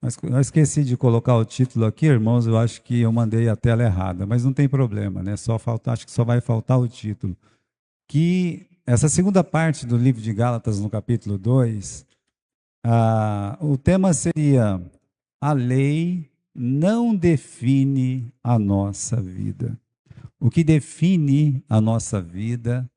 Mas eu esqueci de colocar o título aqui, irmãos. Eu acho que eu mandei a tela errada, mas não tem problema, né? Só falta, acho que só vai faltar o título. Que essa segunda parte do livro de Gálatas, no capítulo 2, o tema seria: a lei não define a nossa vida. O que define a nossa vida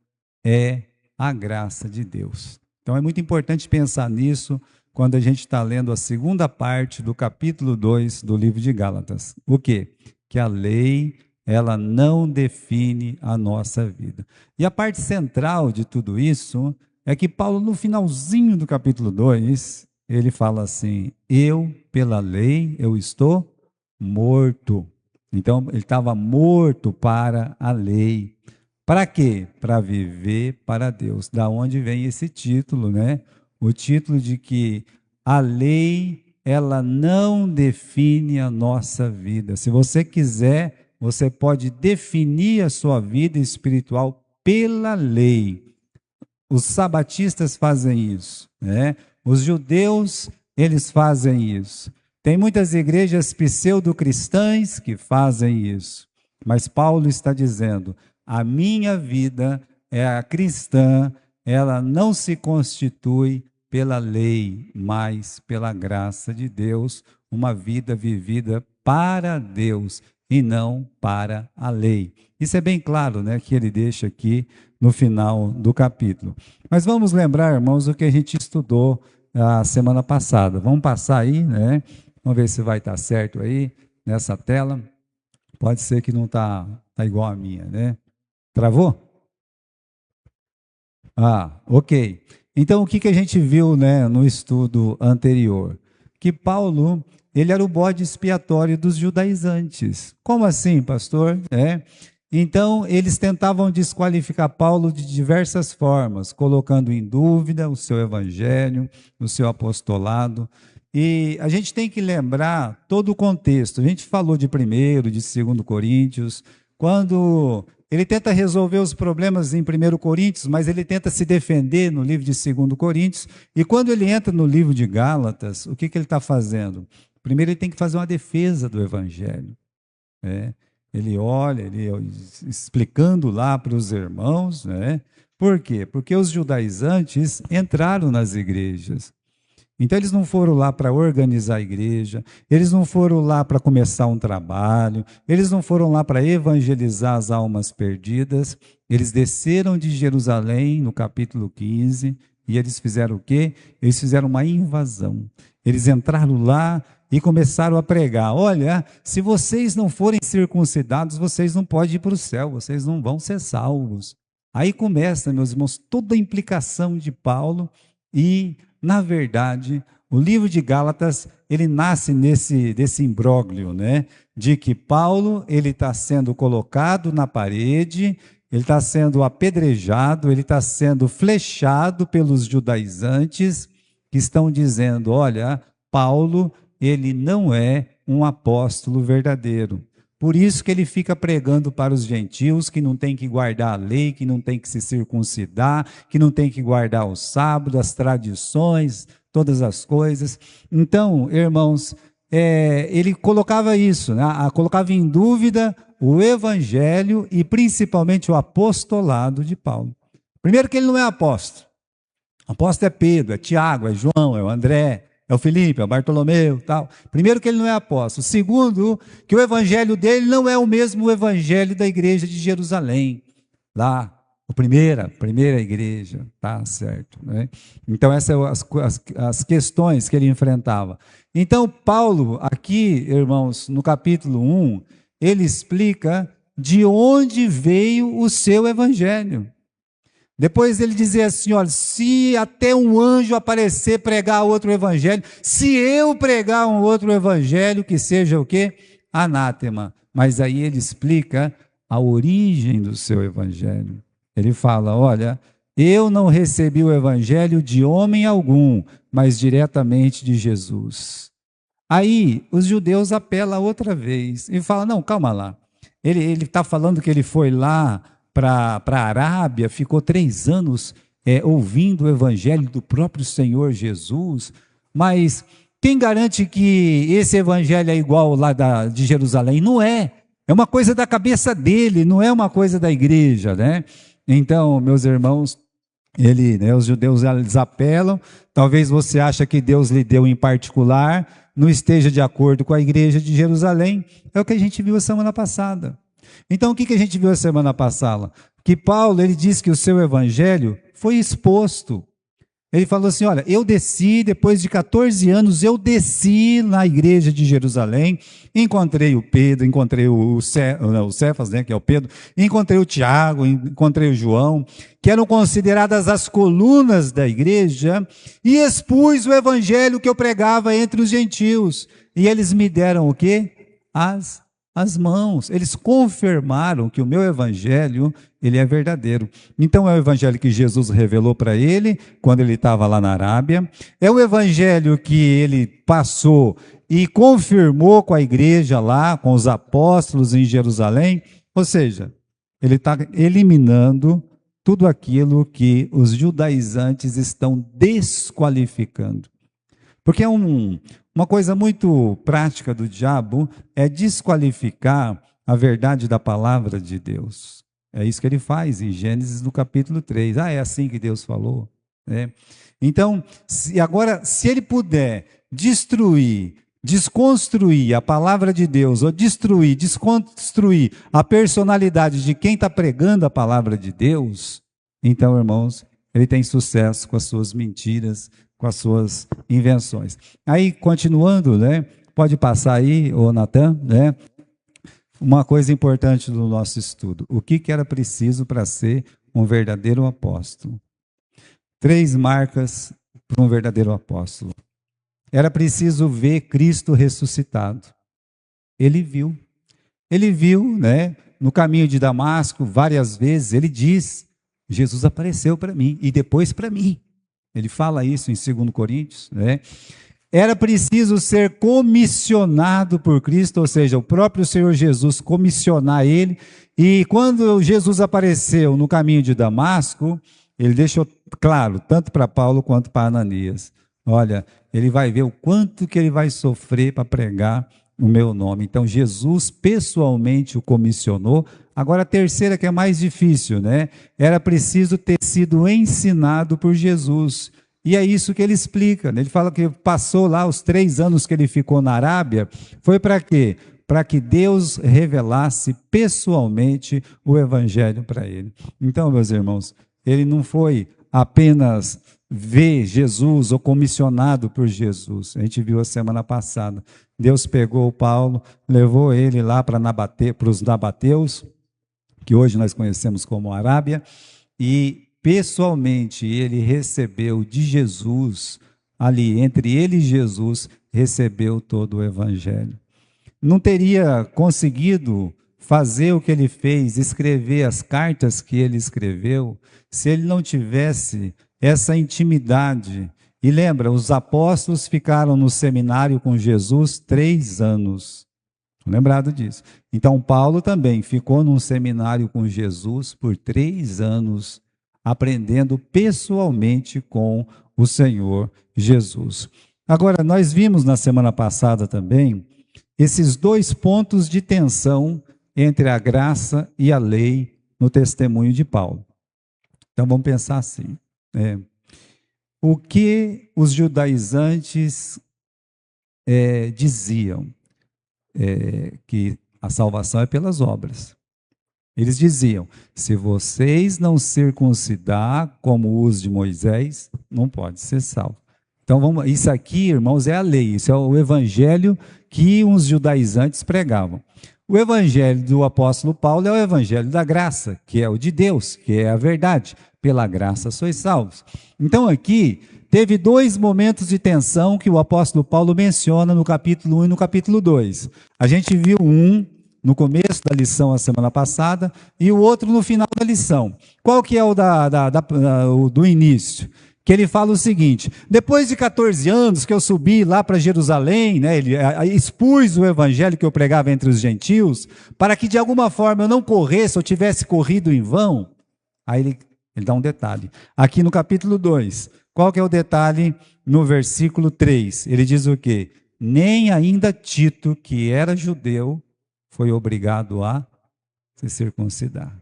é a graça de Deus. Então é muito importante pensar nisso quando a gente está lendo a segunda parte do capítulo 2 do livro de Gálatas. O quê? Que a lei, ela não define a nossa vida. E a parte central de tudo isso é que Paulo, no finalzinho do capítulo 2, ele fala assim: eu, pela lei, eu estou morto. Então, ele estava morto para a lei. Para quê? Para viver para Deus. Da onde vem esse título, né? O título de que a lei, ela não define a nossa vida. Se você quiser, você pode definir a sua vida espiritual pela lei. Os sabatistas fazem isso, né? Os judeus, eles fazem isso. Tem muitas igrejas pseudo-cristãs que fazem isso. Mas Paulo está dizendo: a minha vida é a cristã, ela não se constitui pela lei, mas pela graça de Deus, uma vida vivida para Deus e não para a lei. Isso é bem claro, né, que ele deixa aqui no final do capítulo. Mas vamos lembrar, irmãos, o que a gente estudou a semana passada. Vamos passar aí, né? Vamos ver se vai estar certo aí nessa tela. Pode ser que não tá igual a minha, né? Travou? Ok. Então, o que a gente viu, né, no estudo anterior? Que Paulo, ele era o bode expiatório dos judaizantes. Como assim, pastor? Então, eles tentavam desqualificar Paulo de diversas formas, colocando em dúvida o seu evangelho, o seu apostolado. E a gente tem que lembrar todo o contexto. A gente falou de 1º, de 2 Coríntios, quando ele tenta resolver os problemas em 1 Coríntios, mas ele tenta se defender no livro de 2 Coríntios. E quando ele entra no livro de Gálatas, o que ele está fazendo? Primeiro, ele tem que fazer uma defesa do evangelho. Ele olha, explicando lá para os irmãos, né? Por quê? Porque os judaizantes entraram nas igrejas. Então, eles não foram lá para organizar a igreja, eles não foram lá para começar um trabalho, eles não foram lá para evangelizar as almas perdidas, eles desceram de Jerusalém, no capítulo 15, e eles fizeram o quê? Eles fizeram uma invasão. Eles entraram lá e começaram a pregar: olha, se vocês não forem circuncidados, vocês não podem ir para o céu, vocês não vão ser salvos. Aí começa, meus irmãos, toda a implicação de Paulo e, na verdade, o livro de Gálatas, ele nasce desse imbróglio, né? De que Paulo, ele está sendo colocado na parede, ele está sendo apedrejado, ele está sendo flechado pelos judaizantes, que estão dizendo: olha, Paulo, ele não é um apóstolo verdadeiro. Por isso que ele fica pregando para os gentios que não tem que guardar a lei, que não tem que se circuncidar, que não tem que guardar o sábado, as tradições, todas as coisas. Então, irmãos, ele colocava isso, né? Colocava em dúvida o evangelho e principalmente o apostolado de Paulo. Primeiro, que ele não é apóstolo. Apóstolo é Pedro, é Tiago, é João, é o André, é o Felipe, é o Bartolomeu, tal. Primeiro, que ele não é apóstolo. Segundo, que o evangelho dele não é o mesmo evangelho da igreja de Jerusalém, lá, a primeira igreja, tá certo, né? Então, essas são as questões que ele enfrentava. Então, Paulo, aqui, irmãos, no capítulo 1, ele explica de onde veio o seu evangelho. Depois ele dizia assim: olha, se até um anjo aparecer pregar outro evangelho, se eu pregar um outro evangelho, que seja o quê? Anátema. Mas aí ele explica a origem do seu evangelho. Ele fala: olha, eu não recebi o evangelho de homem algum, mas diretamente de Jesus. Aí os judeus apelam outra vez e falam: não, calma lá. Ele está falando que ele foi lá para a Arábia, ficou 3 anos ouvindo o evangelho do próprio Senhor Jesus, mas Quem garante que esse evangelho é igual lá de Jerusalém? Não é. É uma coisa da cabeça dele, não é uma coisa da igreja, né? Então, meus irmãos, os judeus eles apelam, talvez você ache que Deus lhe deu em particular, não esteja de acordo com a igreja de Jerusalém, é o que a gente viu a semana passada. Então, o que a gente viu a semana passada? Que Paulo, ele diz que o seu evangelho foi exposto. Ele falou assim, olha, eu desci, depois de 14 anos, eu desci na igreja de Jerusalém, encontrei o Pedro, encontrei o Cefas, né, que é o Pedro, encontrei o Tiago, encontrei o João, que eram consideradas as colunas da igreja, e expus o evangelho que eu pregava entre os gentios. E eles me deram o quê? As mãos. Eles confirmaram que o meu evangelho, ele é verdadeiro. Então é o evangelho que Jesus revelou para ele, quando ele estava lá na Arábia. É o evangelho que ele passou e confirmou com a igreja lá, com os apóstolos em Jerusalém. Ou seja, ele está eliminando tudo aquilo que os judaizantes estão desqualificando. Porque uma coisa muito prática do diabo é desqualificar a verdade da palavra de Deus. É isso que ele faz em Gênesis no capítulo 3. Ah, é assim que Deus falou? Então, se ele puder destruir, desconstruir a palavra de Deus, ou desconstruir a personalidade de quem está pregando a palavra de Deus, então, irmãos, ele tem sucesso com as suas mentiras, com as suas invenções. Aí, continuando, né? Pode passar aí, ô Natan, né? Uma coisa importante do nosso estudo. O que era preciso para ser um verdadeiro apóstolo? 3 marcas para um verdadeiro apóstolo. Era preciso ver Cristo ressuscitado. Ele viu, né? No caminho de Damasco, várias vezes, ele diz, Jesus apareceu para mim, e depois para mim. Ele fala isso em 2 Coríntios, né? Era preciso ser comissionado por Cristo, ou seja, o próprio Senhor Jesus comissionar ele. E quando Jesus apareceu no caminho de Damasco, ele deixou claro, tanto para Paulo quanto para Ananias. Olha, ele vai ver o quanto que ele vai sofrer para pregar o meu nome. Então, Jesus pessoalmente o comissionou. Agora, a terceira, que é mais difícil, né? Era preciso ter sido ensinado por Jesus. E é isso que ele explica. Ele fala que passou lá os 3 anos que ele ficou na Arábia. Foi para quê? Para que Deus revelasse pessoalmente o evangelho para ele. Então, meus irmãos, ele não foi apenas ver Jesus ou comissionado por Jesus. A gente viu a semana passada. Deus pegou o Paulo, levou ele lá para os nabateus, que hoje nós conhecemos como Arábia, e pessoalmente ele recebeu de Jesus, ali entre ele e Jesus, recebeu todo o evangelho. Não teria conseguido fazer o que ele fez, escrever as cartas que ele escreveu, se ele não tivesse essa intimidade. E lembra, os apóstolos ficaram no seminário com Jesus 3 anos. Lembrado disso. Então, Paulo também ficou num seminário com Jesus por 3 anos, aprendendo pessoalmente com o Senhor Jesus. Agora, nós vimos na semana passada também esses 2 pontos de tensão entre a graça e a lei no testemunho de Paulo. Então, vamos pensar assim. O que os judaizantes diziam? Que a salvação é pelas obras. Eles diziam, se vocês não circuncidar como os de Moisés, não pode ser salvo. Então, isso aqui, irmãos, é a lei, isso é o evangelho que os judaizantes pregavam. O evangelho do apóstolo Paulo é o evangelho da graça, que é o de Deus, que é a verdade. Pela graça sois salvos. Então aqui, teve 2 momentos de tensão que o apóstolo Paulo menciona no capítulo 1 e no capítulo 2. A gente viu um no começo da lição a semana passada e o outro no final da lição. Qual que é o do início? Que ele fala o seguinte, depois de 14 anos que eu subi lá para Jerusalém, né, ele expus o evangelho que eu pregava entre os gentios, para que de alguma forma eu não corresse ou tivesse corrido em vão. Aí ele dá um detalhe. Aqui no capítulo 2, qual que é o detalhe no versículo 3? Ele diz o quê? Nem ainda Tito, que era judeu, foi obrigado a se circuncidar.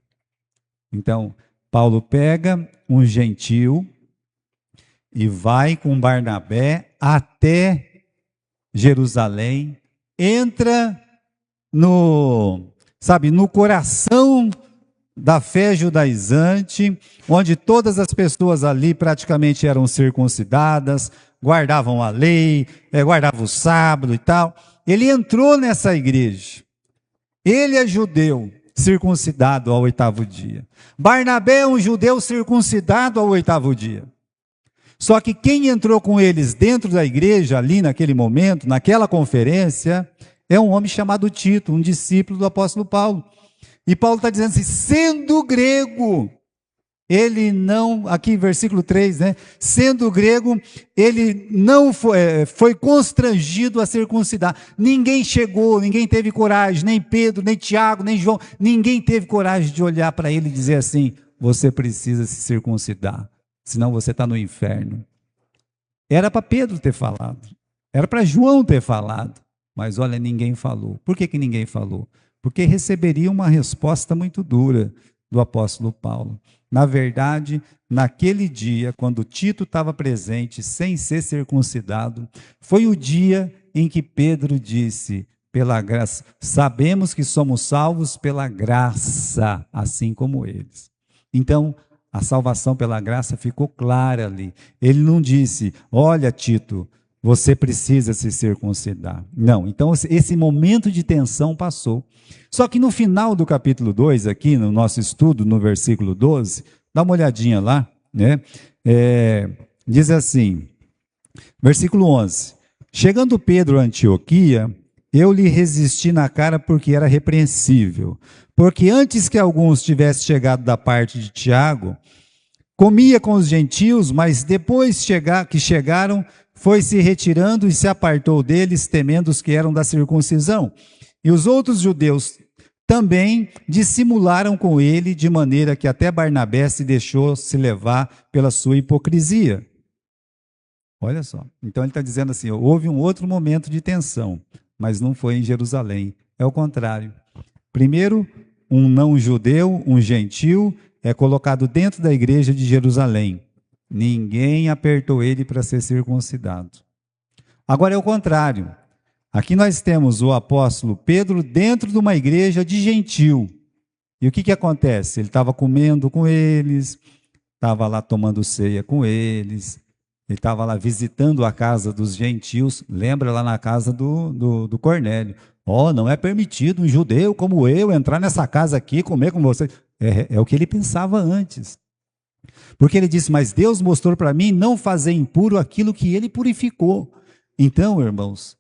Então, Paulo pega um gentil e vai com Barnabé até Jerusalém, entra no coração da fé judaizante, onde todas as pessoas ali praticamente eram circuncidadas, guardavam a lei, guardavam o sábado e tal. Ele entrou nessa igreja. Ele é judeu, circuncidado ao 8º dia. Barnabé é um judeu circuncidado ao 8º dia. Só que quem entrou com eles dentro da igreja, ali naquele momento, naquela conferência, é um homem chamado Tito, um discípulo do apóstolo Paulo. E Paulo está dizendo assim, sendo grego, ele não, aqui versículo 3, né? Sendo grego, ele não foi constrangido a circuncidar. Ninguém chegou, ninguém teve coragem, nem Pedro, nem Tiago, nem João, ninguém teve coragem de olhar para ele e dizer assim, você precisa se circuncidar, senão você está no inferno. Era para Pedro ter falado, era para João ter falado, mas olha, ninguém falou. Por que ninguém falou? Porque receberia uma resposta muito dura do apóstolo Paulo. Na verdade, naquele dia, quando Tito estava presente, sem ser circuncidado, foi o dia em que Pedro disse, pela graça, sabemos que somos salvos pela graça, assim como eles. Então, a salvação pela graça ficou clara ali. Ele não disse, olha Tito, você precisa se circuncidar. Não, então esse momento de tensão passou. Só que no final do capítulo 2, aqui no nosso estudo, no versículo 12, dá uma olhadinha lá, né? Diz assim, versículo 11, chegando Pedro a Antioquia, eu lhe resisti na cara porque era repreensível, porque antes que alguns tivessem chegado da parte de Tiago, comia com os gentios, mas depois que chegaram, foi se retirando e se apartou deles, temendo os que eram da circuncisão. E os outros judeus também dissimularam com ele, de maneira que até Barnabé se deixou se levar pela sua hipocrisia. Olha só, então ele está dizendo assim, houve um outro momento de tensão, mas não foi em Jerusalém, é o contrário. Primeiro, um não-judeu, um gentil, é colocado dentro da igreja de Jerusalém. Ninguém apertou ele para ser circuncidado. Agora é o contrário. Aqui nós temos o apóstolo Pedro dentro de uma igreja de gentil. E o que acontece? Ele estava comendo com eles, estava lá tomando ceia com eles, ele estava lá visitando a casa dos gentios, lembra lá na casa do Cornélio. Não é permitido um judeu como eu entrar nessa casa aqui, comer com vocês. É o que ele pensava antes. Porque ele disse, mas Deus mostrou para mim não fazer impuro aquilo que ele purificou. Então, irmãos,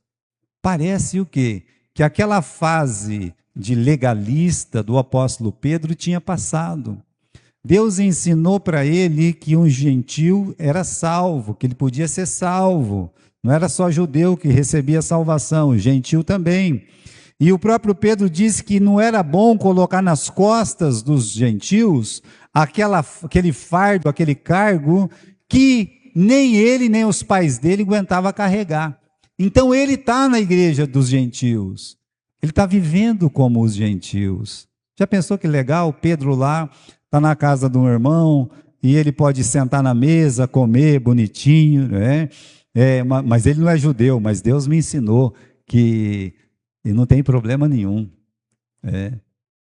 parece o quê? Que aquela fase de legalista do apóstolo Pedro tinha passado. Deus ensinou para ele que um gentil era salvo, que ele podia ser salvo. Não era só judeu que recebia salvação, gentil também. E o próprio Pedro disse que não era bom colocar nas costas dos gentios aquele fardo, aquele cargo que nem ele nem os pais dele aguentavam carregar. Então ele está na igreja dos gentios, ele está vivendo como os gentios. Já pensou que legal? Pedro lá está na casa de um irmão e ele pode sentar na mesa, comer bonitinho, né? Mas ele não é judeu, mas Deus me ensinou que não tem problema nenhum.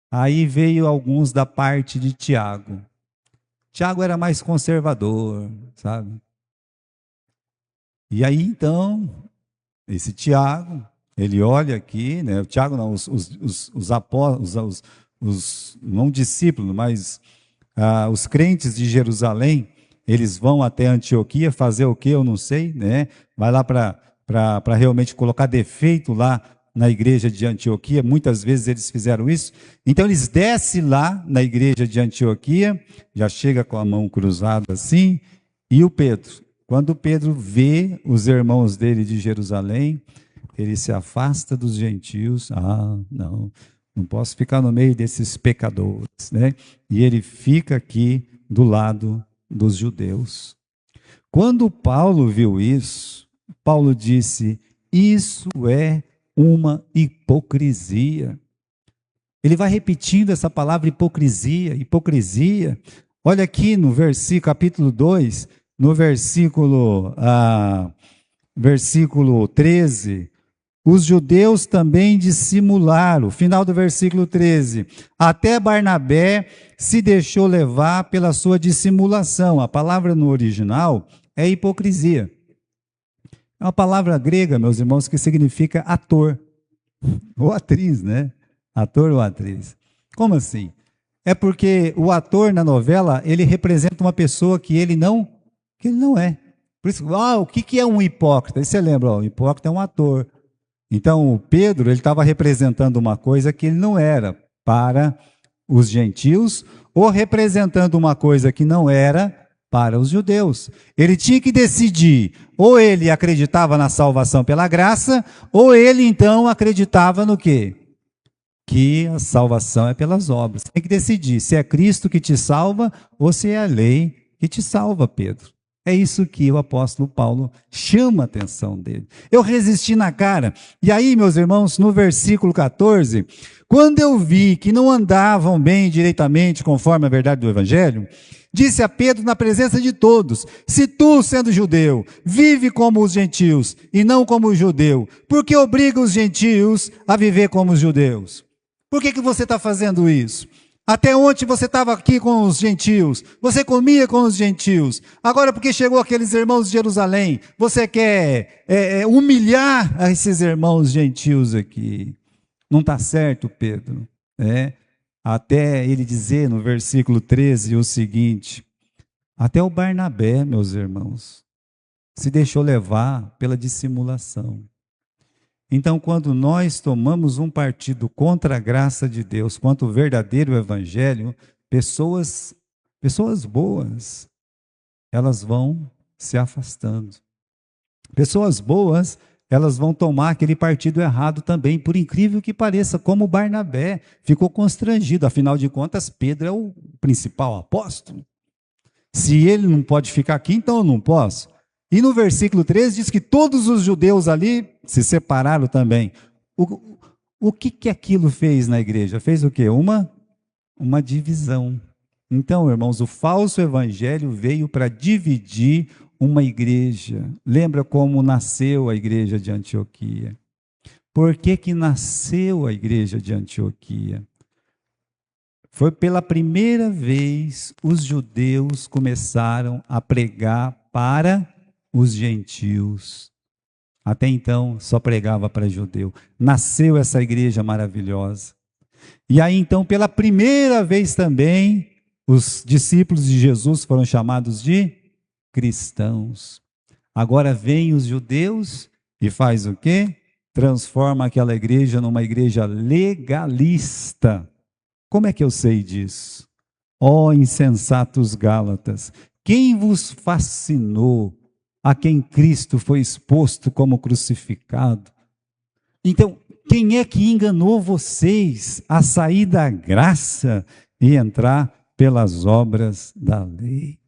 Aí veio alguns da parte de Tiago. Tiago era mais conservador, sabe? E aí então, esse Tiago, ele olha aqui, né? O Tiago não, os apóstolos, não discípulos, mas os crentes de Jerusalém, eles vão até Antioquia fazer o quê? Eu não sei, né? Vai lá para realmente colocar defeito lá na igreja de Antioquia, muitas vezes eles fizeram isso. Então eles descem lá na igreja de Antioquia, já chega com a mão cruzada assim, e o Pedro, quando Pedro vê os irmãos dele de Jerusalém, ele se afasta dos gentios. Não posso ficar no meio desses pecadores, né? E ele fica aqui do lado dos judeus. Quando Paulo viu isso, Paulo disse: isso é uma hipocrisia. Ele vai repetindo essa palavra hipocrisia, hipocrisia. Olha aqui no versículo, capítulo 2, no versículo 13, os judeus também dissimularam, final do versículo 13, até Barnabé se deixou levar pela sua dissimulação. A palavra no original é hipocrisia. É uma palavra grega, meus irmãos, que significa ator, ou atriz, né? Ator ou atriz. Como assim? É porque o ator na novela, ele representa uma pessoa que ele não é. Por isso, o que é um hipócrita? Aí você lembra, o hipócrita é um ator. Então, o Pedro, ele estava representando uma coisa que ele não era para os gentios, ou representando uma coisa que não era para os judeus. Ele tinha que decidir, ou ele acreditava na salvação pela graça, ou ele então acreditava no quê? Que a salvação é pelas obras. Tem que decidir se é Cristo que te salva ou se é a lei que te salva, Pedro. É isso que o apóstolo Paulo chama a atenção dele. Eu resisti na cara. E aí, meus irmãos, no versículo 14, quando eu vi que não andavam bem direitamente conforme a verdade do evangelho, disse a Pedro na presença de todos: se tu, sendo judeu, vive como os gentios e não como o judeu, por que obriga os gentios a viver como os judeus? Por que você está fazendo isso? Até ontem você estava aqui com os gentios, você comia com os gentios. Agora, porque chegou aqueles irmãos de Jerusalém, você quer humilhar esses irmãos gentios aqui. Não está certo, Pedro. Até ele dizer no versículo 13 o seguinte: até o Barnabé, meus irmãos, se deixou levar pela dissimulação. Então, quando nós tomamos um partido contra a graça de Deus, contra o verdadeiro evangelho, pessoas boas, elas vão se afastando. Pessoas boas, elas vão tomar aquele partido errado também, por incrível que pareça, como Barnabé ficou constrangido. Afinal de contas, Pedro é o principal apóstolo. Se ele não pode ficar aqui, então eu não posso. E no versículo 13 diz que todos os judeus ali se separaram também. O que aquilo fez na igreja? Fez o quê? Uma divisão. Então, irmãos, o falso evangelho veio para dividir uma igreja. Lembra como nasceu a igreja de Antioquia? Por que nasceu a igreja de Antioquia? Foi pela primeira vez os judeus começaram a pregar para os gentios. Até então só pregava para judeu. Nasceu essa igreja maravilhosa. E aí então, pela primeira vez também, os discípulos de Jesus foram chamados de cristãos. Agora vêm os judeus e faz o quê? Transforma aquela igreja numa igreja legalista. Como é que eu sei disso? Ó insensatos Gálatas, quem vos fascinou a quem Cristo foi exposto como crucificado? Então, quem é que enganou vocês a sair da graça e entrar pelas obras da lei?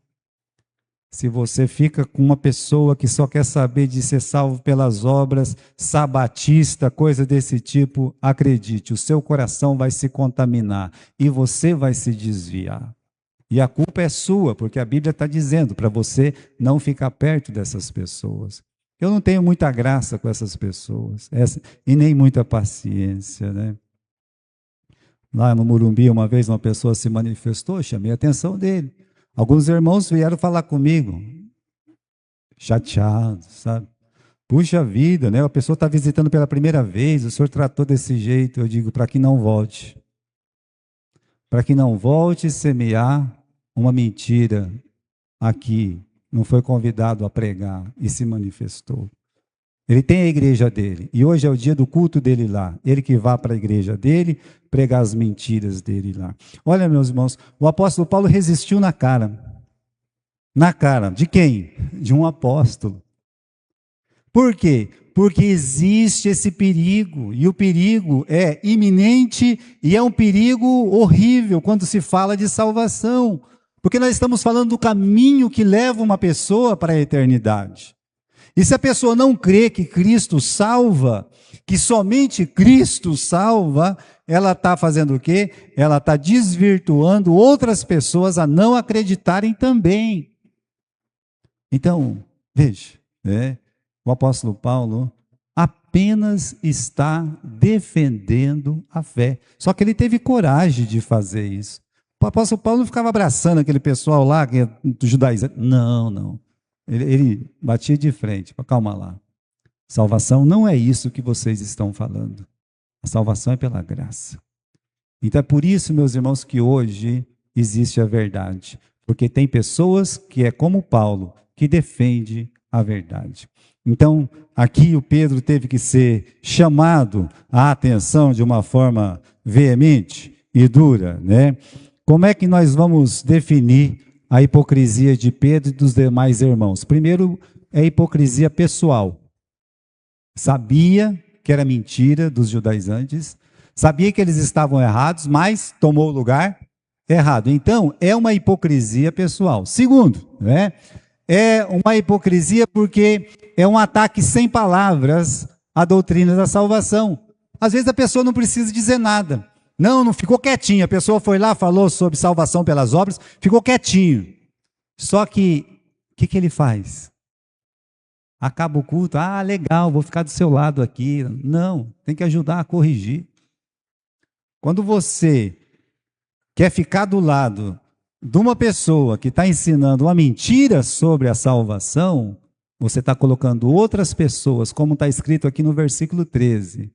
Se você fica com uma pessoa que só quer saber de ser salvo pelas obras, sabatista, coisa desse tipo, acredite, o seu coração vai se contaminar e você vai se desviar. E a culpa é sua, porque a Bíblia está dizendo para você não ficar perto dessas pessoas. Eu não tenho muita graça com essas pessoas, e nem muita paciência, né? Lá no Morumbi, uma vez uma pessoa se manifestou, chamei a atenção dele. Alguns irmãos vieram falar comigo, chateados, sabe? Puxa vida, né? A pessoa está visitando pela primeira vez, o senhor tratou desse jeito. Eu digo, para que não volte. Para que não volte semear uma mentira aqui. Não foi convidado a pregar e se manifestou. Ele tem a igreja dele, e hoje é o dia do culto dele lá. Ele que vá para a igreja dele, pregar as mentiras dele lá. Olha, meus irmãos, o apóstolo Paulo resistiu na cara. Na cara, de quem? De um apóstolo. Por quê? Porque existe esse perigo, e o perigo é iminente, e é um perigo horrível quando se fala de salvação. Porque nós estamos falando do caminho que leva uma pessoa para a eternidade. E se a pessoa não crê que Cristo salva, que somente Cristo salva, ela está fazendo o quê? Ela está desvirtuando outras pessoas a não acreditarem também. Então, veja, o apóstolo Paulo apenas está defendendo a fé. Só que ele teve coragem de fazer isso. O apóstolo Paulo não ficava abraçando aquele pessoal lá, que é judaizante. Não. Ele batia de frente. Calma lá. Salvação não é isso que vocês estão falando. A salvação é pela graça. Então é por isso, meus irmãos, que hoje existe a verdade. Porque tem pessoas que é como Paulo, que defende a verdade. Então, aqui o Pedro teve que ser chamado à atenção de uma forma veemente e dura, né? Como é que nós vamos definir a hipocrisia de Pedro e dos demais irmãos? Primeiro, é hipocrisia pessoal. Sabia que era mentira dos judaizantes, sabia que eles estavam errados, mas tomou o lugar errado. Então, é uma hipocrisia pessoal. Segundo, é uma hipocrisia porque é um ataque sem palavras à doutrina da salvação. Às vezes a pessoa não precisa dizer nada. Não ficou quietinho. A pessoa foi lá, falou sobre salvação pelas obras, ficou quietinho. Só que, o que ele faz? Acaba o culto, legal, vou ficar do seu lado aqui. Não, tem que ajudar a corrigir. Quando você quer ficar do lado de uma pessoa que está ensinando uma mentira sobre a salvação, você está colocando outras pessoas, como está escrito aqui no versículo 13.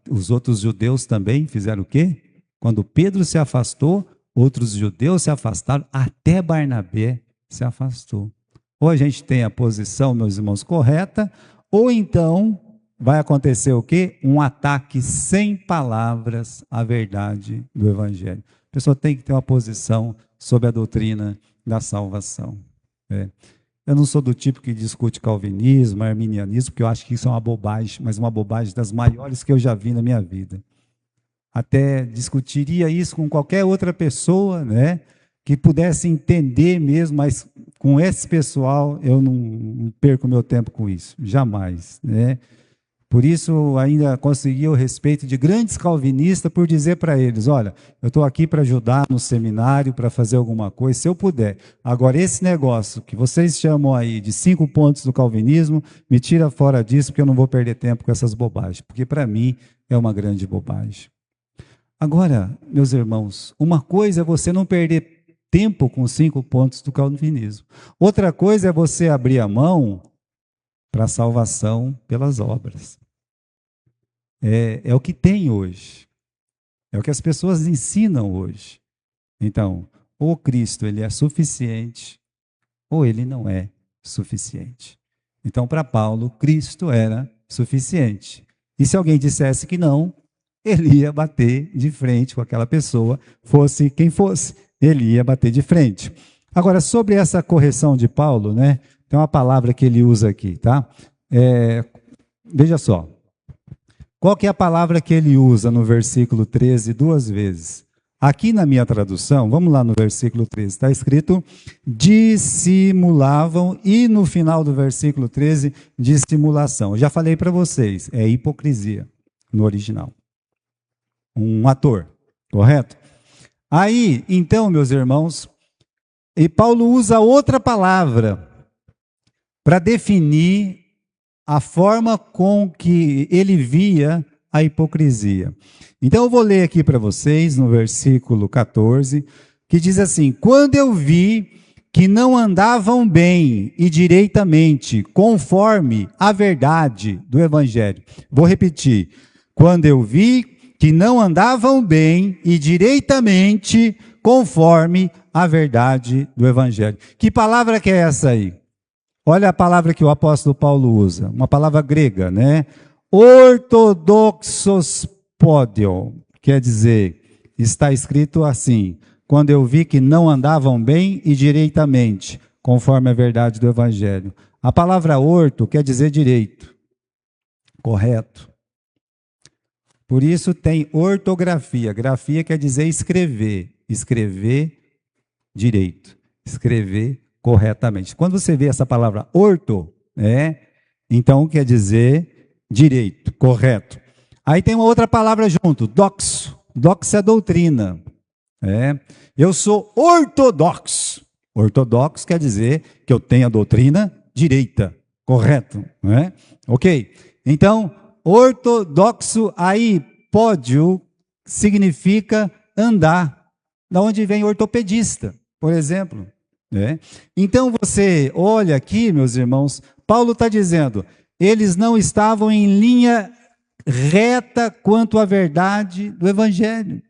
Os outros judeus também fizeram o quê? Quando Pedro se afastou, outros judeus se afastaram, até Barnabé se afastou. Ou a gente tem a posição, meus irmãos, correta, ou então vai acontecer o quê? Um ataque sem palavras à verdade do Evangelho. A pessoa tem que ter uma posição sobre a doutrina da salvação. Eu não sou do tipo que discute calvinismo, arminianismo, porque eu acho que isso é uma bobagem, mas uma bobagem das maiores que eu já vi na minha vida. Até discutiria isso com qualquer outra pessoa, que pudesse entender mesmo, mas com esse pessoal eu não perco meu tempo com isso, jamais, Por isso, ainda consegui o respeito de grandes calvinistas por dizer para eles, olha, eu estou aqui para ajudar no seminário, para fazer alguma coisa, se eu puder. Agora, esse negócio que vocês chamam aí de 5 pontos do calvinismo, me tira fora disso, porque eu não vou perder tempo com essas bobagens, porque para mim é uma grande bobagem. Agora, meus irmãos, uma coisa é você não perder tempo com 5 pontos do calvinismo. Outra coisa é você abrir a mão para a salvação pelas obras. É o que tem hoje. É o que as pessoas ensinam hoje. Então, ou Cristo ele é suficiente, ou ele não é suficiente. Então, para Paulo, Cristo era suficiente. E se alguém dissesse que não, ele ia bater de frente com aquela pessoa, fosse quem fosse, ele ia bater de frente. Agora, sobre essa correção de Paulo, tem uma palavra que ele usa aqui, tá? Veja só. Qual que é a palavra que ele usa no versículo 13 2 vezes? Aqui na minha tradução, vamos lá no versículo 13, está escrito dissimulavam e no final do versículo 13, dissimulação. Eu já falei para vocês, é hipocrisia no original. Um ator, correto? Aí, então, meus irmãos, e Paulo usa outra palavra para definir a forma com que ele via a hipocrisia. Então eu vou ler aqui para vocês no versículo 14, que diz assim: quando eu vi que não andavam bem e direitamente, conforme a verdade do Evangelho. Vou repetir. Quando eu vi que não andavam bem e direitamente, conforme a verdade do Evangelho. Que palavra que é essa aí? Olha a palavra que o apóstolo Paulo usa, uma palavra grega, Ortodoxos podio, quer dizer, está escrito assim, quando eu vi que não andavam bem e direitamente, conforme a verdade do Evangelho. A palavra orto quer dizer direito, correto. Por isso tem ortografia, grafia quer dizer escrever, escrever direito, escrever corretamente. Quando você vê essa palavra orto, então quer dizer direito, correto. Aí tem uma outra palavra junto, doxo. Doxo é doutrina. Eu sou ortodoxo. Ortodoxo quer dizer que eu tenho a doutrina direita, correto, não é? Ok. Então, ortodoxo, aí, pódio, significa andar. Da onde vem ortopedista, por exemplo. Então, você olha aqui, meus irmãos, Paulo está dizendo, eles não estavam em linha reta quanto à verdade do Evangelho.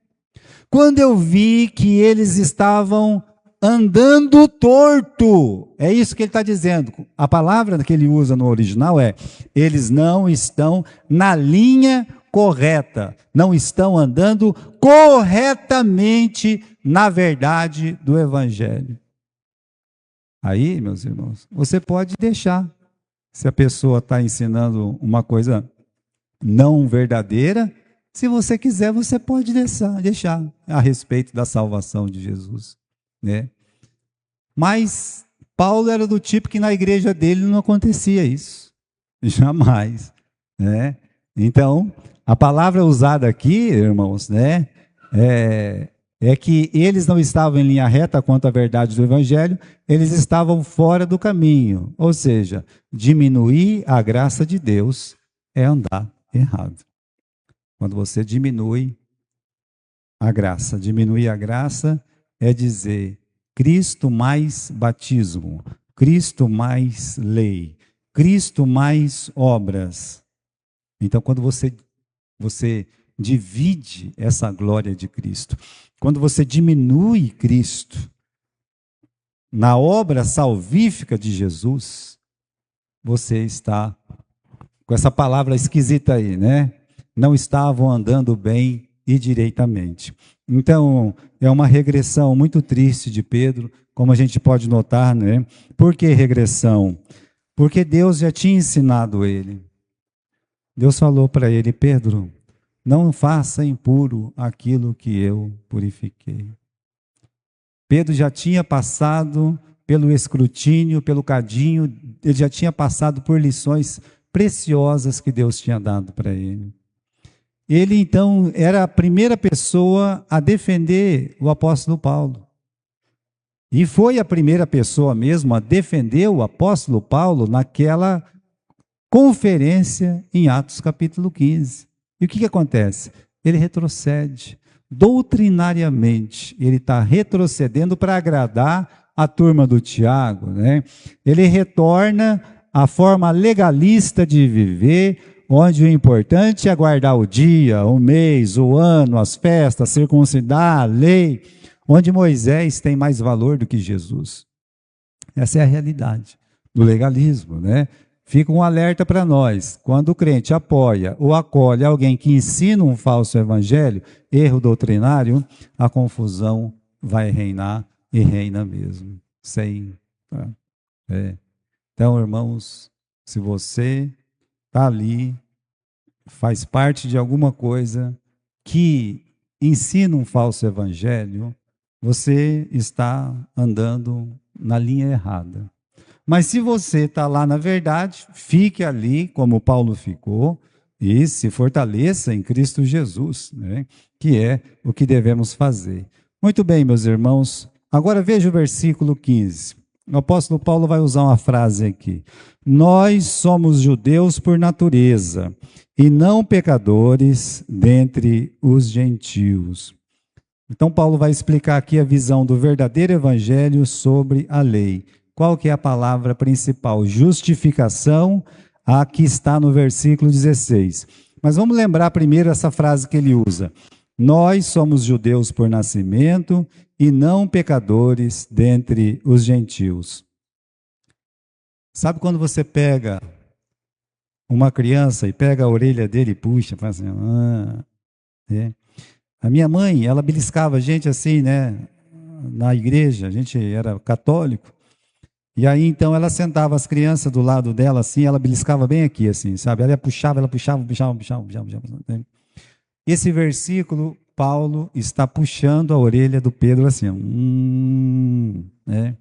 Quando eu vi que eles estavam andando torto, é isso que ele está dizendo. A palavra que ele usa no original é: eles não estão na linha correta, não estão andando corretamente na verdade do Evangelho. Aí, meus irmãos, você pode deixar. Se a pessoa está ensinando uma coisa não verdadeira, se você quiser, você pode deixar a respeito da salvação de Jesus. Mas Paulo era do tipo que na igreja dele não acontecia isso. Jamais. Então, a palavra usada aqui, irmãos, é que eles não estavam em linha reta quanto à verdade do Evangelho, eles estavam fora do caminho. Ou seja, diminuir a graça de Deus é andar errado. Quando você diminui a graça é dizer Cristo mais batismo, Cristo mais lei, Cristo mais obras. Então, quando você divide essa glória de Cristo, quando você diminui Cristo na obra salvífica de Jesus, você está com essa palavra esquisita aí, não estavam andando bem e direitamente. Então, é uma regressão muito triste de Pedro, como a gente pode notar, Por que regressão? Porque Deus já tinha ensinado ele. Deus falou para ele: Pedro, não faça impuro aquilo que eu purifiquei. Pedro já tinha passado pelo escrutínio, pelo cadinho, ele já tinha passado por lições preciosas que Deus tinha dado para ele. Ele, então, era a primeira pessoa a defender o apóstolo Paulo. E foi a primeira pessoa mesmo a defender o apóstolo Paulo naquela conferência em Atos capítulo 15. E o que acontece? Ele retrocede. Doutrinariamente, ele está retrocedendo para agradar a turma do Tiago. Ele retorna à forma legalista de viver, onde o importante é guardar o dia, o mês, o ano, as festas, circuncidar a lei, onde Moisés tem mais valor do que Jesus. Essa é a realidade do legalismo, Fica um alerta para nós: quando o crente apoia ou acolhe alguém que ensina um falso evangelho, erro doutrinário, a confusão vai reinar e reina mesmo. Então, irmãos, se você está ali, faz parte de alguma coisa que ensina um falso evangelho, você está andando na linha errada. Mas se você está lá na verdade, fique ali como Paulo ficou e se fortaleça em Cristo Jesus, que é o que devemos fazer. Muito bem, meus irmãos, agora veja o versículo 15. O apóstolo Paulo vai usar uma frase aqui: nós somos judeus por natureza e não pecadores dentre os gentios. Então Paulo vai explicar aqui a visão do verdadeiro evangelho sobre a lei. Qual que é a palavra principal? Justificação, a que está no versículo 16. Mas vamos lembrar primeiro essa frase que ele usa: nós somos judeus por nascimento e não pecadores dentre os gentios. Sabe quando você pega uma criança e pega a orelha dele e puxa, faz assim, A minha mãe, ela beliscava a gente assim, na igreja, a gente era católico, e aí então ela sentava as crianças do lado dela assim, ela beliscava bem aqui assim, sabe? Ela puxava. Esse versículo Paulo está puxando a orelha do Pedro assim, ó, né?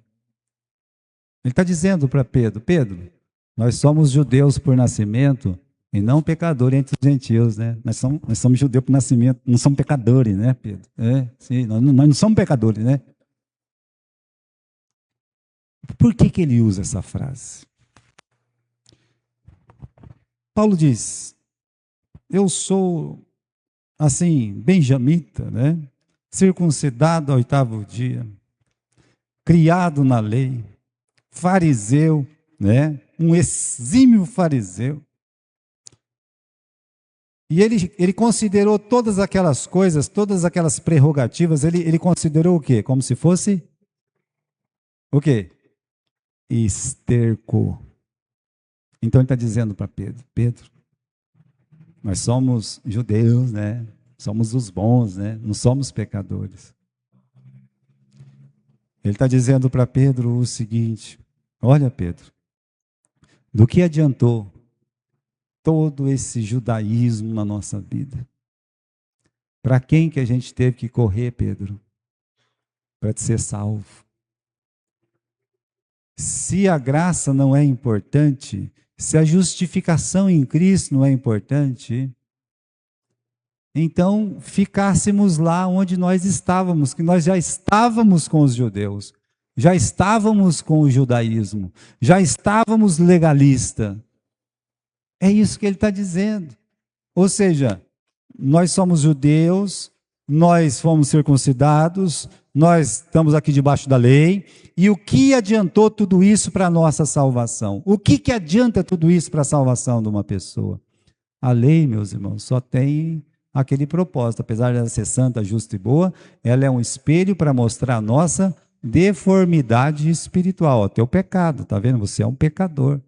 Ele está dizendo para Pedro, Pedro, nós somos judeus por nascimento e não pecadores entre os gentios, né? Nós somos judeus por nascimento, não somos pecadores, né, Pedro? Sim, nós não somos pecadores, né? Por que ele usa essa frase? Paulo diz, eu sou, assim, benjamita, né? Circuncidado ao 8º dia, criado na lei, fariseu, né? Um exímio fariseu. E ele considerou todas aquelas coisas, todas aquelas prerrogativas, ele considerou o quê? Como se fosse o quê? Esterco. Então ele está dizendo para Pedro, Pedro, nós somos judeus, né? Somos os bons, né? Não somos pecadores. Ele está dizendo para Pedro o seguinte, olha Pedro, do que adiantou todo esse judaísmo na nossa vida? Para quem que a gente teve que correr, Pedro? Para ser salvo. Se a graça não é importante, se a justificação em Cristo não é importante, então ficássemos lá onde nós estávamos, que nós já estávamos com os judeus, já estávamos com o judaísmo, já estávamos legalista. É isso que ele está dizendo. Ou seja, nós somos judeus, nós fomos circuncidados, nós estamos aqui debaixo da lei, e o que adiantou tudo isso para a nossa salvação? O que adianta tudo isso para a salvação de uma pessoa? A lei, meus irmãos, só tem aquele propósito, apesar de ela ser santa, justa e boa, ela é um espelho para mostrar a nossa deformidade espiritual, o teu pecado, tá vendo? Você é um pecador.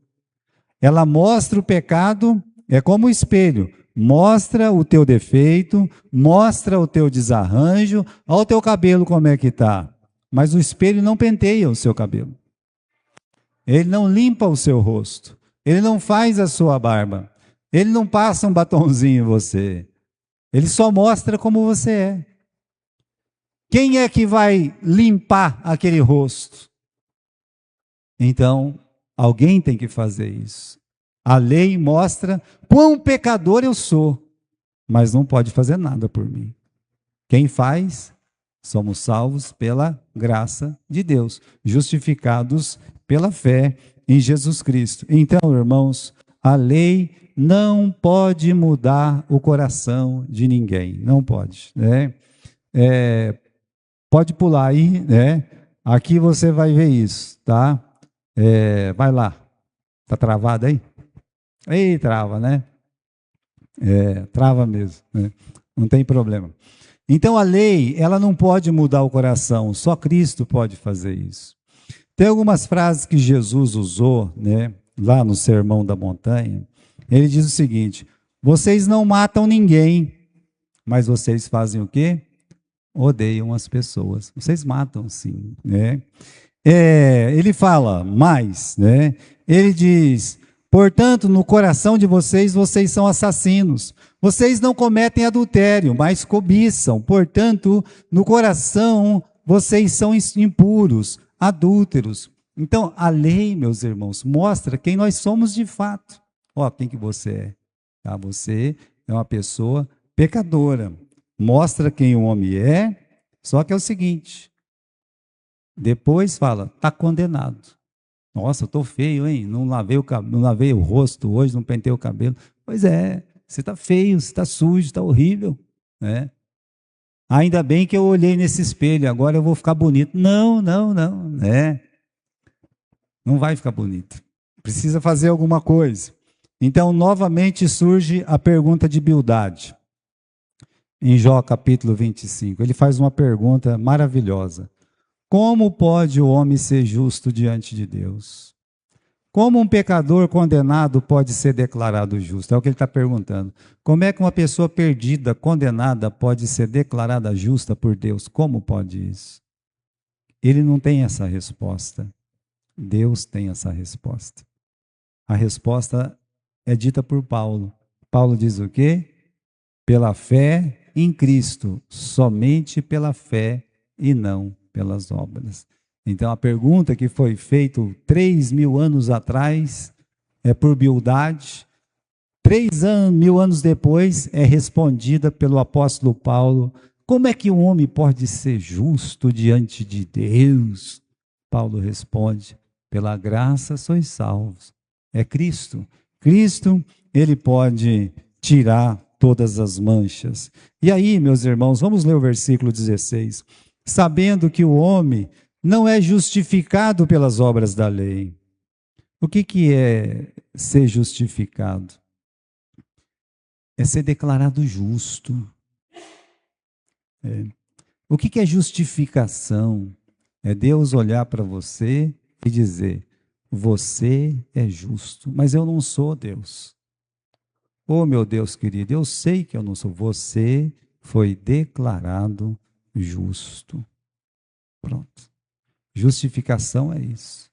Ela mostra o pecado, é como um espelho, mostra o teu defeito, mostra o teu desarranjo, olha o teu cabelo como é que está. Mas o espelho não penteia o seu cabelo. Ele não limpa o seu rosto. Ele não faz a sua barba. Ele não passa um batonzinho em você. Ele só mostra como você é. Quem é que vai limpar aquele rosto? Então, alguém tem que fazer isso. A lei mostra quão pecador eu sou, mas não pode fazer nada por mim. Quem faz? Somos salvos pela graça de Deus, justificados pela fé em Jesus Cristo. Então, irmãos, a lei não pode mudar o coração de ninguém, não pode, né? Pode pular aí, né? Aqui você vai ver isso, tá? Vai lá. Tá travado aí? Ei, trava, né? Trava mesmo, né? Não tem problema. Então a lei, ela não pode mudar o coração, só Cristo pode fazer isso. Tem algumas frases que Jesus usou, né, lá no Sermão da Montanha. Ele diz o seguinte: vocês não matam ninguém, mas vocês fazem o quê? Odeiam as pessoas. Vocês matam, sim, né? Ele fala mais, né? Ele diz: portanto, no coração de vocês, vocês são assassinos. Vocês não cometem adultério, mas cobiçam. Portanto, no coração, vocês são impuros, adúlteros. Então, a lei, meus irmãos, mostra quem nós somos de fato. Ó, quem que você é? Tá? Você é uma pessoa pecadora. Mostra quem o homem é, só que é o seguinte. Depois fala, está condenado. Nossa, eu estou feio, hein? Não lavei o rosto hoje, não pentei o cabelo. Pois é, você está feio, você está sujo, está horrível, né? Ainda bem que eu olhei nesse espelho, agora eu vou ficar bonito. Não, né? Não vai ficar bonito. Precisa fazer alguma coisa. Então, novamente surge a pergunta de Bildade. Em Jó capítulo 25, ele faz uma pergunta maravilhosa. Como pode o homem ser justo diante de Deus? Como um pecador condenado pode ser declarado justo? É o que ele está perguntando. Como é que uma pessoa perdida, condenada, pode ser declarada justa por Deus? Como pode isso? Ele não tem essa resposta. Deus tem essa resposta. A resposta é dita por Paulo. Paulo diz o quê? Pela fé em Cristo, somente pela fé e não pelas obras. Então a pergunta que foi feita 3.000 anos atrás é por Bildade, 3.000 anos depois é respondida pelo apóstolo Paulo. Como é que um homem pode ser justo diante de Deus? Paulo responde, pela graça sois salvos. É Cristo. Cristo, ele pode tirar todas as manchas. E aí, meus irmãos, vamos ler o versículo 16. Sabendo que o homem não é justificado pelas obras da lei. O que é ser justificado? É ser declarado justo. O que é justificação? É Deus olhar para você e dizer, você é justo, mas eu não sou Deus. Oh, meu Deus querido, eu sei que eu não sou. Você foi declarado justo. Pronto. Justificação é isso.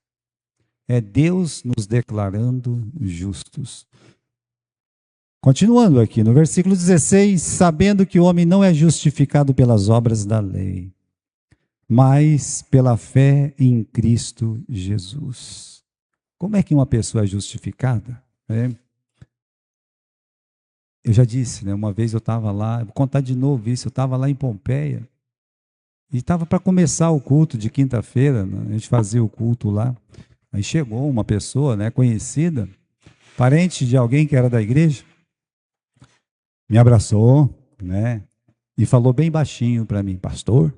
É Deus nos declarando justos. Continuando aqui, no versículo 16, sabendo que o homem não é justificado pelas obras da lei, mas pela fé em Cristo Jesus. Como é que uma pessoa é justificada? Eu já disse, né? Uma vez eu estava lá, vou contar de novo isso, eu estava lá em Pompeia, e estava para começar o culto de quinta-feira, né? A gente fazia o culto lá, aí chegou uma pessoa, né, conhecida, parente de alguém que era da igreja, me abraçou, né, e falou bem baixinho para mim, pastor,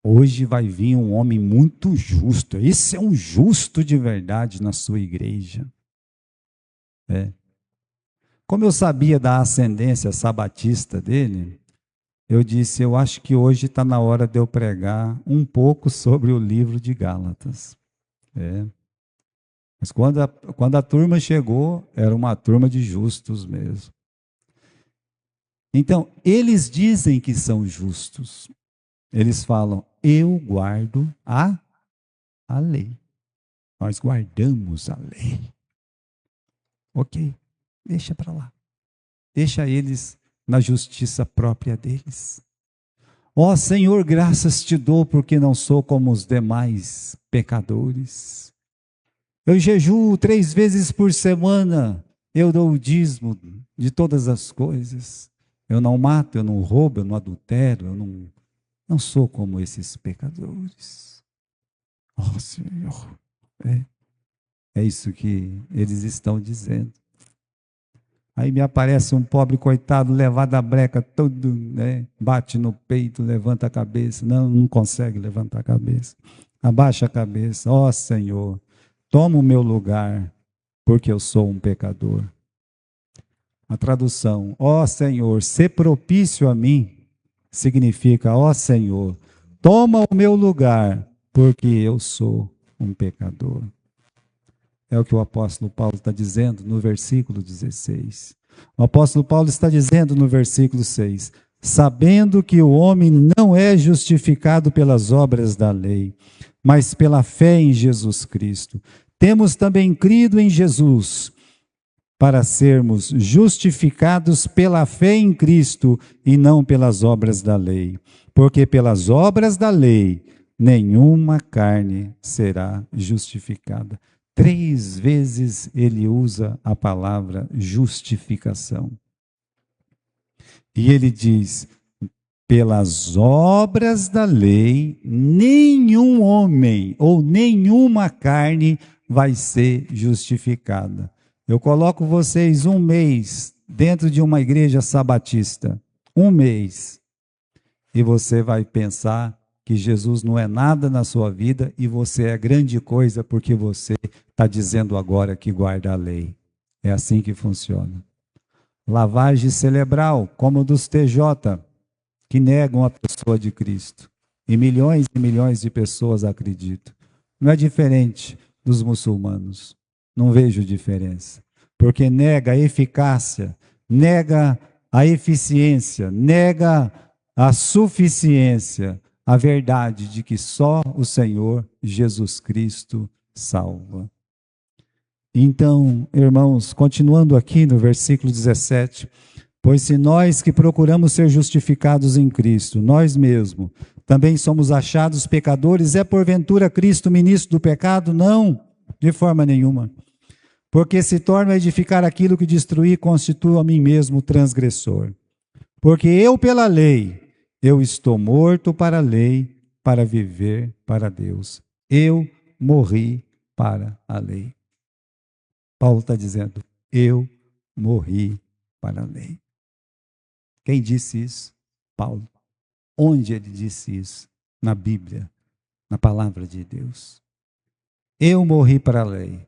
hoje vai vir um homem muito justo, esse é um justo de verdade na sua igreja. Como eu sabia da ascendência sabatista dele, eu disse, eu acho que hoje está na hora de eu pregar um pouco sobre o livro de Gálatas. Mas quando a turma chegou, era uma turma de justos mesmo. Então, eles dizem que são justos. Eles falam, eu guardo a lei. Nós guardamos a lei. Ok, deixa para lá. Deixa eles na justiça própria deles. Ó Senhor, graças te dou porque não sou como os demais pecadores. Eu jejuo 3 vezes por semana, eu dou o dízimo de todas as coisas. Eu não mato, eu não roubo, eu não adultero, eu não sou como esses pecadores. Ó Senhor, é isso que eles estão dizendo. Aí me aparece um pobre coitado, levado à breca, todo, né, bate no peito, levanta a cabeça. Não consegue levantar a cabeça. Abaixa a cabeça. Ó Senhor, toma o meu lugar, porque eu sou um pecador. A tradução, ó Senhor, ser propício a mim, significa, ó Senhor, toma o meu lugar, porque eu sou um pecador. É o que o apóstolo Paulo está dizendo no versículo 16. O apóstolo Paulo está dizendo no versículo 6, sabendo que o homem não é justificado pelas obras da lei, mas pela fé em Jesus Cristo. Temos também crido em Jesus, para sermos justificados pela fé em Cristo e não pelas obras da lei. Porque pelas obras da lei, nenhuma carne será justificada. 3 vezes ele usa a palavra justificação. E ele diz, pelas obras da lei, nenhum homem ou nenhuma carne vai ser justificada. Eu coloco vocês 1 mês dentro de uma igreja sabatista, 1 mês, e você vai pensar que Jesus não é nada na sua vida e você é grande coisa porque você está dizendo agora que guarda a lei. É assim que funciona. Lavagem cerebral, como dos TJ, que negam a pessoa de Cristo. E milhões de pessoas acreditam. Não é diferente dos muçulmanos. Não vejo diferença. Porque nega a eficácia, nega a eficiência, nega a suficiência, a verdade de que só o Senhor Jesus Cristo salva. Então, irmãos, continuando aqui no versículo 17, Pois se nós que procuramos ser justificados em Cristo, nós mesmos, também somos achados pecadores, é porventura Cristo ministro do pecado? Não, de forma nenhuma. Porque se torna a edificar aquilo que destruí, constituo a mim mesmo transgressor. Porque eu pela lei, eu estou morto para a lei, para viver para Deus. Eu morri para a lei. Paulo está dizendo, eu morri para a lei. Quem disse isso? Paulo. Onde ele disse isso? Na Bíblia, na palavra de Deus. Eu morri para a lei.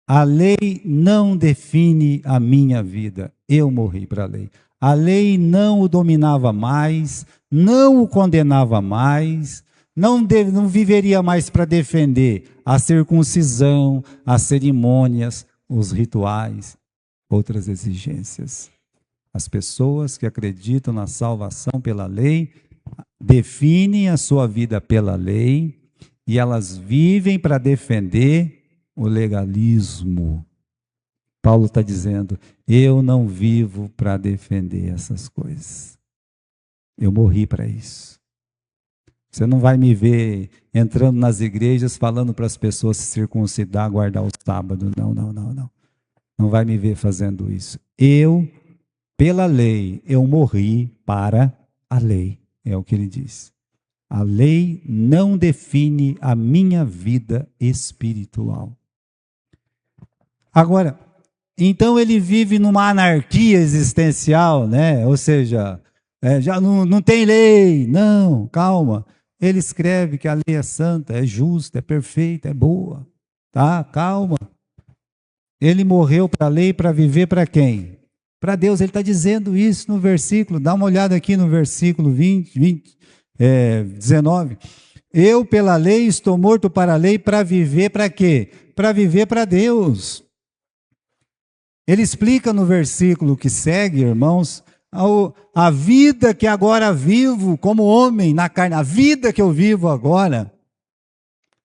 A lei não define a minha vida. Eu morri para a lei. A lei não o dominava mais, não o condenava mais, não viveria mais para defender a circuncisão, as cerimônias, os rituais, outras exigências. As pessoas que acreditam na salvação pela lei definem a sua vida pela lei e elas vivem para defender o legalismo. Paulo está dizendo, eu não vivo para defender essas coisas. Eu morri para isso. Você não vai me ver entrando nas igrejas falando para as pessoas se circuncidar, guardar o sábado. Não. Não vai me ver fazendo isso. Eu, pela lei, eu morri para a lei. É o que ele diz. A lei não define a minha vida espiritual. Agora, então ele vive numa anarquia existencial, né? Ou seja, já não tem lei. Não, calma. Ele escreve que a lei é santa, é justa, é perfeita, é boa. Tá? Calma. Ele morreu para a lei para viver para quem? Para Deus. Ele está dizendo isso no versículo. Dá uma olhada aqui no versículo 19. Eu, pela lei, estou morto para a lei para viver para quê? Para viver para Deus. Ele explica no versículo que segue, irmãos, a vida que agora vivo como homem na carne, a vida que eu vivo agora,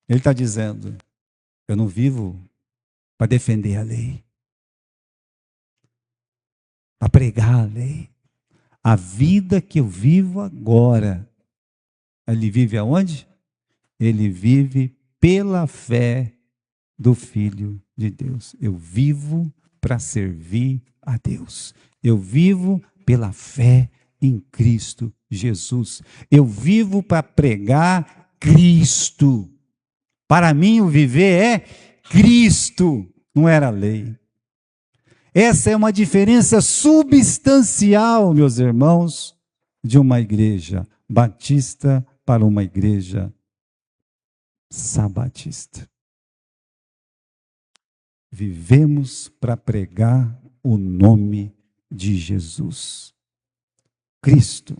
ele está dizendo, eu não vivo para defender a lei, para pregar a lei. A vida que eu vivo agora, ele vive aonde? Ele vive pela fé do Filho de Deus. Eu vivo para servir a Deus. Eu vivo pela fé em Cristo Jesus. Eu vivo para pregar Cristo. Para mim o viver é Cristo, não era a lei. Essa é uma diferença substancial, meus irmãos, de uma igreja batista para uma igreja sabatista. Vivemos para pregar o nome de Jesus. Cristo.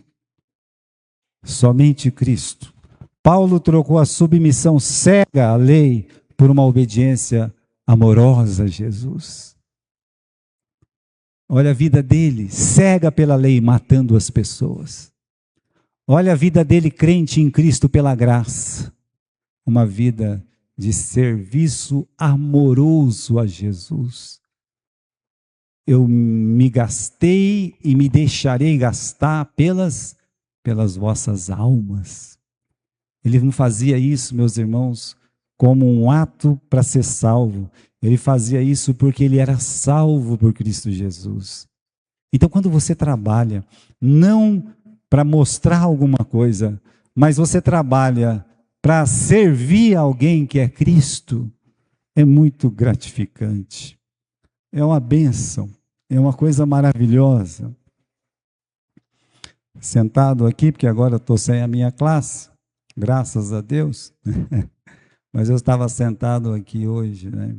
Somente Cristo. Paulo trocou a submissão cega à lei por uma obediência amorosa a Jesus. Olha a vida dele, cega pela lei, matando as pessoas. Olha a vida dele, crente em Cristo pela graça. Uma vida de serviço amoroso a Jesus. Eu me gastei e me deixarei gastar pelas vossas almas. Ele não fazia isso, meus irmãos, como um ato para ser salvo. Ele fazia isso porque ele era salvo por Cristo Jesus. Então, quando você trabalha, não para mostrar alguma coisa, mas você trabalha para servir alguém que é Cristo, é muito gratificante. É uma bênção, é uma coisa maravilhosa. Sentado aqui, porque agora estou sem a minha classe, graças a Deus, mas eu estava sentado aqui hoje, né?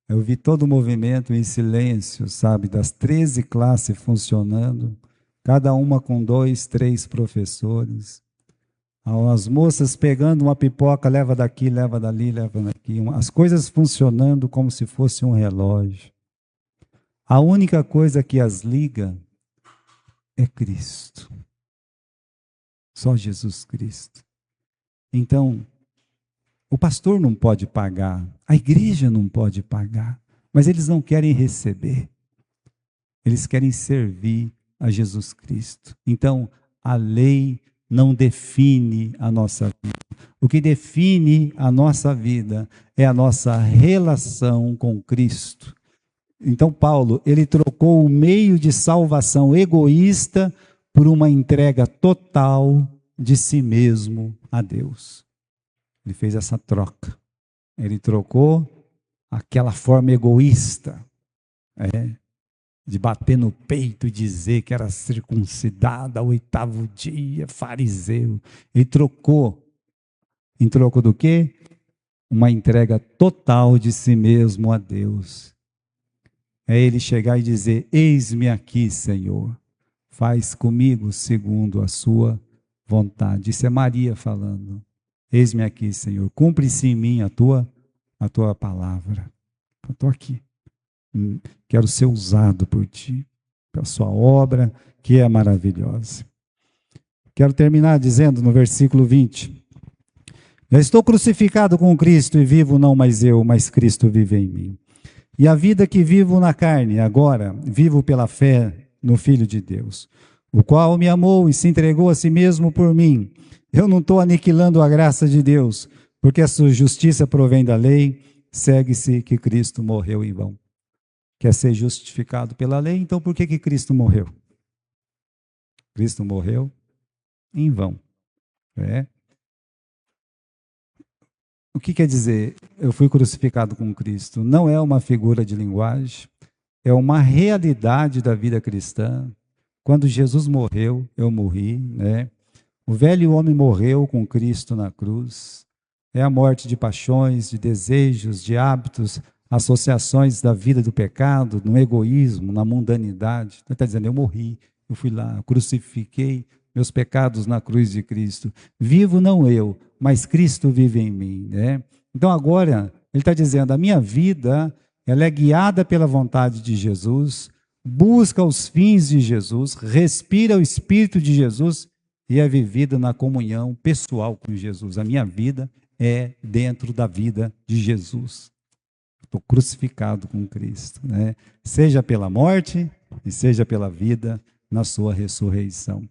Eu vi todo o movimento em silêncio, sabe, das 13 classes funcionando, cada uma com 2, 3 professores. As moças pegando uma pipoca, leva daqui, leva dali, leva daqui. As coisas funcionando como se fosse um relógio. A única coisa que as liga é Cristo. Só Jesus Cristo. Então, o pastor não pode pagar, a igreja não pode pagar, mas eles não querem receber. Eles querem servir a Jesus Cristo. Então, a lei não define a nossa vida. O que define a nossa vida é a nossa relação com Cristo. Então, Paulo, ele trocou o meio de salvação egoísta por uma entrega total de si mesmo a Deus. Ele fez essa troca. Ele trocou aquela forma egoísta, de bater no peito e dizer que era circuncidado ao 8º dia, fariseu. Ele trocou. Em troco do quê? Uma entrega total de si mesmo a Deus. É ele chegar e dizer: eis-me aqui, Senhor, faz comigo segundo a sua vontade. Isso é Maria falando. Eis-me aqui, Senhor, cumpre-se em mim a tua palavra. Eu estou aqui. Quero ser usado por ti, pela sua obra, que é maravilhosa. Quero terminar dizendo no versículo 20: já estou crucificado com Cristo e vivo não mais eu, mas Cristo vive em mim. E a vida que vivo na carne, agora, vivo pela fé no Filho de Deus, o qual me amou e se entregou a si mesmo por mim. Eu não estou aniquilando a graça de Deus, porque a sua justiça provém da lei, segue-se que Cristo morreu em vão. Quer ser justificado pela lei, então por que Cristo morreu? Cristo morreu em vão. O que quer dizer, eu fui crucificado com Cristo? Não é uma figura de linguagem, é uma realidade da vida cristã. Quando Jesus morreu, eu morri, O velho homem morreu com Cristo na cruz. É a morte de paixões, de desejos, de hábitos, associações da vida do pecado, no egoísmo, na mundanidade. Ele está dizendo, eu morri, eu fui lá, crucifiquei meus pecados na cruz de Cristo. Vivo não eu, mas Cristo vive em mim. Então agora, ele está dizendo, a minha vida, ela é guiada pela vontade de Jesus, busca os fins de Jesus, respira o Espírito de Jesus e é vivida na comunhão pessoal com Jesus. A minha vida é dentro da vida de Jesus. Estou crucificado com Cristo, Seja pela morte e seja pela vida na sua ressurreição.